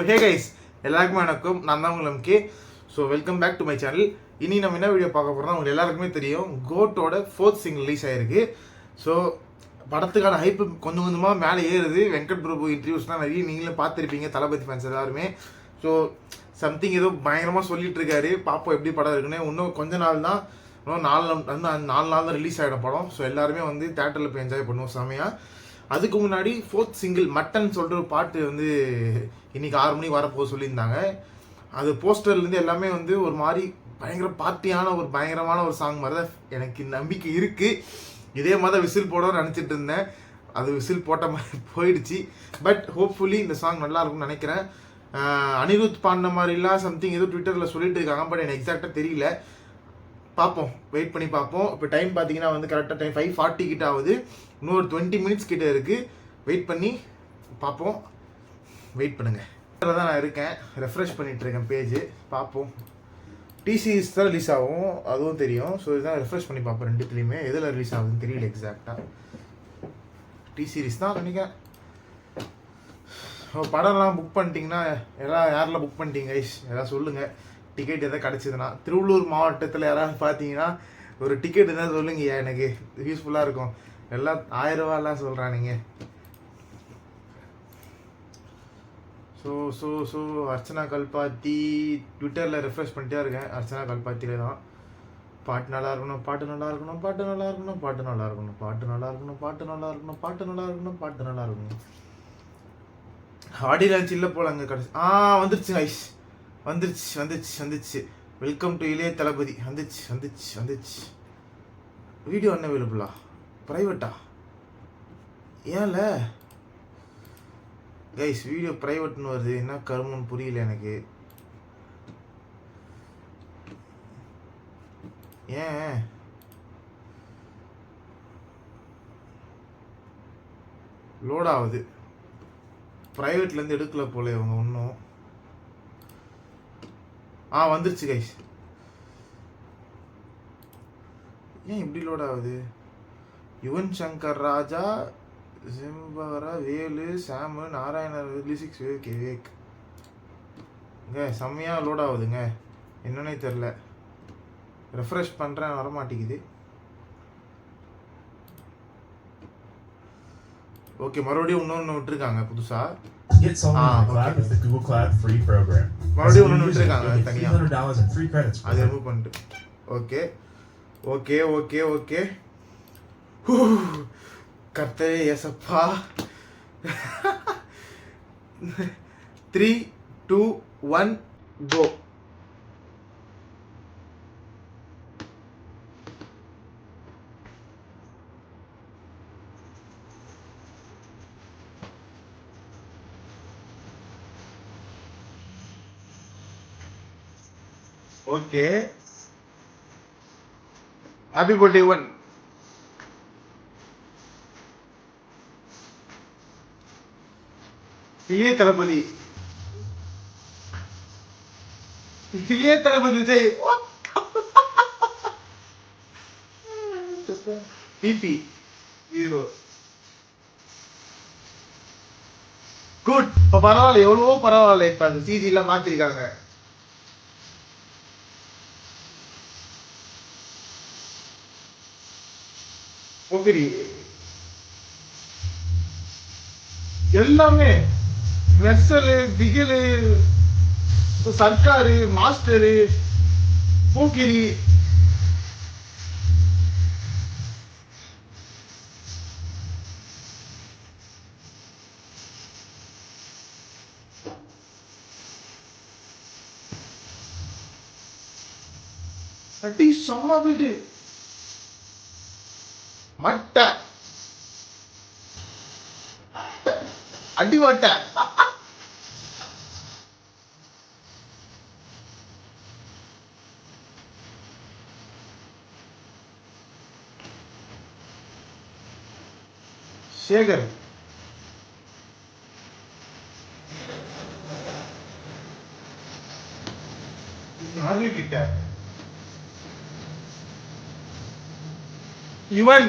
Hey guys, எல்லாருக்குமே வணக்கம். நான் தான் உங்கள் MK. So welcome back to my channel. இனி நம்ம என்ன வீடியோ பார்க்க போகிறோம்னா, உங்களுக்கு எல்லாருக்குமே தெரியும், கோட்டோட 4th சிங்கிள் ரிலீஸ் ஆகிருக்கு. ஸோ படத்துக்கான ஹைப்பு கொஞ்சம் கொஞ்சமாக மேலே ஏறுது. வெங்கட் பிரபு இன்டர்வியூஸ்லாம் நிறைய நீங்களும் பார்த்துருப்பீங்க, தளபதி ஃபேன்ஸ் எல்லாருமே. ஸோ சம்திங் ஏதோ பயங்கரமாக சொல்லிட்டு இருக்காரு. பார்ப்போம் எப்படி படம் இருக்குன்னு. இன்னும் கொஞ்ச நாள் தான், இன்னும் 4 நாள் தான் ரிலீஸ் ஆகிடும் படம். ஸோ எல்லாருமே வந்து தேட்டரில் போய் என்ஜாய் பண்ணுவோம் செமையாக. அதுக்கு முன்னாடி 4th சிங்கிள் மட்டன் சொல்லிட்டு ஒரு பாட்டு வந்து இன்னைக்கு 6 மணிக்கு வரப்போக சொல்லியிருந்தாங்க. அது போஸ்டர்லேருந்து எல்லாமே வந்து ஒரு மாதிரி பயங்கர பார்ட்டியான ஒரு பயங்கரமான ஒரு சாங் மாதிரி தான் எனக்கு நம்பிக்கை இருக்குது. இதே மாதிரி விசில் போடணும்னு நினச்சிட்டு இருந்தேன். அது விசில் போட்ட மாதிரி போயிடுச்சு. பட் ஹோப்ஃபுல்லி இந்த சாங் நல்லா இருக்கும்னு நினைக்கிறேன். அனிருத் பாடின மாதிரிலாம் சம்திங் ஏதோ ட்விட்டரில் சொல்லிட்டு இருக்காங்க. பட் எனக்கு எக்ஸாக்டாக தெரியல. பார்ப்போம், வெயிட் பண்ணி பார்ப்போம். இப்போ டைம் பார்த்தீங்கன்னா வந்து கரெக்டாக டைம் 5:40 கிட்ட ஆகுது. இன்னொரு 20 மினிட்ஸ் கிட்ட இருக்குது. வெயிட் பண்ணி பார்ப்போம். வெயிட் பண்ணுங்கள். இதில் தான் நான் இருக்கேன், ரெஃப்ரெஷ் பண்ணிகிட்ருக்கேன் பேஜ். பார்ப்போம். டிசிஎஸ் தான் ரிலீஸ் ஆகும், அதுவும் தெரியும். ஸோ இதுதான் ரெஃப்ரெஷ் பண்ணி பார்ப்போம். ரெண்டுத்துலேயுமே எதில் ரிலீஸ் ஆகுதுன்னு தெரியல எக்ஸாக்டாக. டி சீரிஸ் தான் நினைக்கிறேன். படம்லாம் புக் பண்ணிட்டீங்கன்னா யாரெல்லாம் புக் பண்ணிட்டீங்க எதாவது சொல்லுங்கள். டிக்கெட் எதாவது கிடச்சிதுன்னா திருவள்ளூர் மாவட்டத்தில் யாராவது பார்த்தீங்கன்னா ஒரு டிக்கெட் எதாவது சொல்லுங்கய்யா, எனக்கு யூஸ்ஃபுல்லாக இருக்கும். எல்லாம் 1000 ரூபாலாம் சொல்கிறானுங்க. ஸோ அர்ச்சனா கல்பாத்தி ட்விட்டரில் ரெஃப்ரெஷ் பண்ணிட்டே இருக்கேன். அர்ச்சனா கல்பாத்தியில் தான் பாட்டு நல்லா இருக்கணும், பாட்டு நல்லா இருக்கணும், பாட்டு நல்லா இருக்கணும், பாட்டு நல்லா இருக்கணும், பாட்டு நல்லா இருக்கணும், பாட்டு நல்லா இருக்கணும், பாட்டு நல்லா இருக்கணும், பாட்டு நல்லா இருக்கணும். ஆடி லான்ச் இல்லை போல் அங்கே கிடச்சி. வந்துருச்சு ஐஸ், வந்துருச்சு. வெல்கம் டு இளைய தளபதி. வந்துச்சு. வீடியோ என்ன அவைலபிளா? ப்ரைவேட்டா? ஏன்ல கைஸ் வீடியோ ப்ரைவேட்னு வருது? என்ன கருமன்னு புரியல எனக்கு. ஏன் லோட் ஆகுது? ப்ரைவேட்லேருந்து எடுக்கல போல இவங்க இன்னும். வந்துருச்சு கைஸ். ஏன் இப்படி லோட் ஆகுது? யுவன் சங்கர் ராஜா, சிம்பவரா, வேலு, சாமு, நாராயணர், லிசிக்ஸ், விவேக். செம்மையாக லோட் ஆகுதுங்க. என்னன்னே தெரில. ரெஃப்ரெஷ் பண்ணுறேன், வரமாட்டேங்குது. ஓகே, மறுபடியும் இன்னொன்று விட்டுருக்காங்க புதுசாக. மறுபடியும் ஒன்று விட்டுருக்காங்க தனியாக. அது ரிமூவ் பண்ணிட்டு. ஓகே. கர்த்தரே ஏசப்பா. 3, 2, 1 go. Okay, happy birthday one. இளைய தளபதி விஜய். பிபி ஹீரோ. குட். இப்போ பரவாயில்ல, எவ்வளவோ பரவாயில்ல. இப்போ அந்த சிஜி எல்லாம் மாத்திருக்காங்க. போகிரி எல்லாமே வெர்சலு, திகிலு, சர்க்காரு, மாஸ்டரு, போக்கிரி. அடி சம்மா வீடு மட்ட அடி மட்ட. சேகர் கிட்ட யுவன்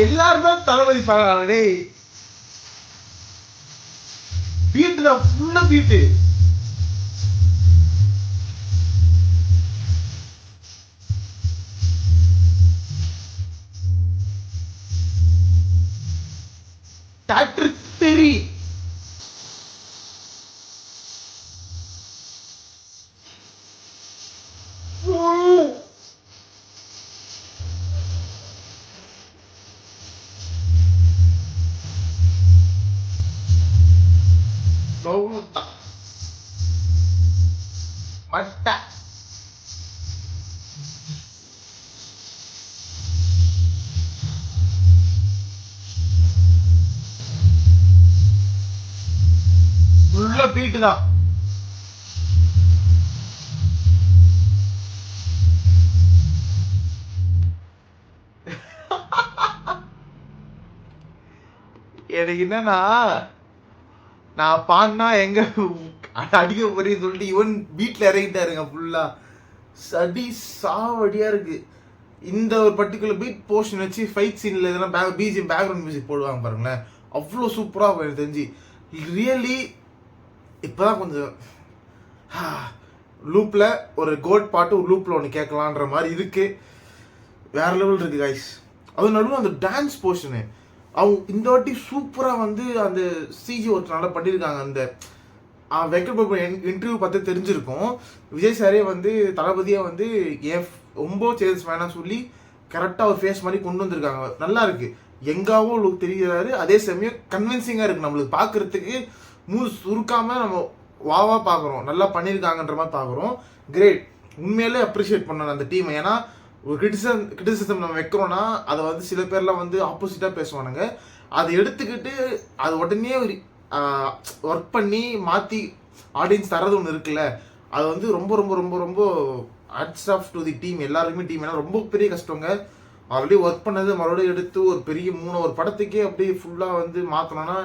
எல்லாரும் தான் தளபதி பாருங்க. பீட்டு தான் ஃபுல்லா பீட்டு. டாக்டர் தெரி மட்ட உள்ள பீட்டு தான். எனக்கு என்னன்னா நான் பாடினா எங்க அடிக்க போறேன்னு சொல்லிட்டு இவன் வீட்டில் இறங்கிட்டாருங்க ஃபுல்லா. சடி சாவடியா இருக்கு. இந்த ஒரு பர்டிகுலர் பீட் போர்ஷன் வச்சு ஃபைட் சீன்ல இதெல்லாம் பிஜிஎம் பேக்ரவுண்ட் மியூசிக் போடுவாங்க பாருங்களேன், அவ்வளோ சூப்பராக எனக்கு தெரிஞ்சு. ரியலி இப்போதான் கொஞ்சம் லூப்பில் ஒரு கோட் பாட்டு ஒரு லூப்பில் ஒன்று கேட்கலான்ற மாதிரி இருக்கு. வேற லெவல் இருக்கு கைஸ். அது நடுவில் அந்த டான்ஸ் போர்ஷனு அவங்க இந்த வாட்டி சூப்பராக வந்து அந்த சிஜி ஒர்க் நல்லா பண்ணியிருக்காங்க. அந்த வெங்கட் இன்டர்வியூ பார்த்து தெரிஞ்சிருக்கும். விஜய் சாரே வந்து தளபதியாக வந்து ரொம்ப சேல்ஸ் வேணாம் சொல்லி கரெக்டாக ஒரு ஃபேஸ் மாதிரி கொண்டு வந்திருக்காங்க. நல்லா இருக்கு. எங்காவோ லுக் தெரிகிறாரு, அதே சமயம் கன்வின்சிங்காக இருக்கு. நம்மளுக்கு பார்க்கறதுக்கு சுருக்காமல் நம்ம வாவா பார்க்குறோம். நல்லா பண்ணியிருக்காங்கன்ற மாதிரி பார்க்குறோம். கிரேட். உண்மையிலே அப்ரிஷியேட் பண்ணணும் அந்த டீமை. ஏன்னா ஒரு கிரிட்டிசிசம் நம்ம வைக்கிறோன்னா அதை வந்து சில பேர்லாம் வந்து ஆப்போசிட்டாக பேசுவானுங்க. அதை எடுத்துக்கிட்டு அது உடனே ஒரு ஒர்க் பண்ணி மாற்றி ஆடியன்ஸ் தரது ஒன்று இருக்குல்ல, அது வந்து ரொம்ப ரொம்ப ரொம்ப ரொம்ப hats off to the team. எல்லாருக்குமே டீம் ஏன்னா ரொம்ப பெரிய கஷ்டங்க. ஆல்ரெடி ஒர்க் பண்ணது மறுபடியும் எடுத்து ஒரு பெரிய ஒரு படத்துக்கே அப்படியே ஃபுல்லாக வந்து மாற்றணும்னா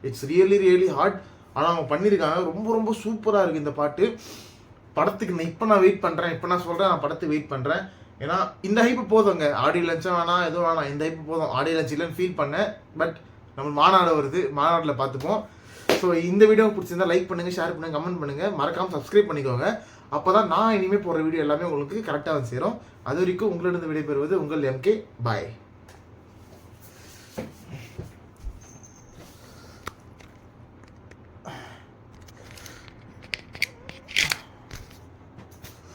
இட்ஸ் ரியலி ஹார்ட். ஆனால் அவங்க பண்ணியிருக்காங்க. ரொம்ப ரொம்ப சூப்பராக இருக்குது இந்த பாட்டு. படத்துக்கு நான் வெயிட் பண்ணுறேன். நான் சொல்கிறேன், நான் படத்துக்கு வெயிட் பண்ணுறேன். ஏன்னா இந்த ஹைப்பு போதுங்க. ஆடியோ லன்ச்சும் வேணாம், எதுவும் வேணாம், இந்த ஹைப்பு போதும். ஆடியோ லன்ச் இல்லைன்னு ஃபீல் பண்ணேன். பட் நம்ம மாநாடு வருது, மாநாட்டில் பார்த்துப்போம். ஸோ இந்த வீடியோ பிடிச்சிருந்தா லைக் பண்ணுங்கள், ஷேர் பண்ணுங்கள், கமெண்ட் பண்ணுங்கள், மறக்காமல் சப்ஸ்கிரைப் பண்ணிக்கோங்க. அப்போ தான் நான் இனிமேல் போடுற வீடியோ எல்லாமே உங்களுக்கு கரெக்டாக வந்து சேரும். அது வரைக்கும் உங்களிடம் விடைபெறுவது உங்கள் MK. பாய்.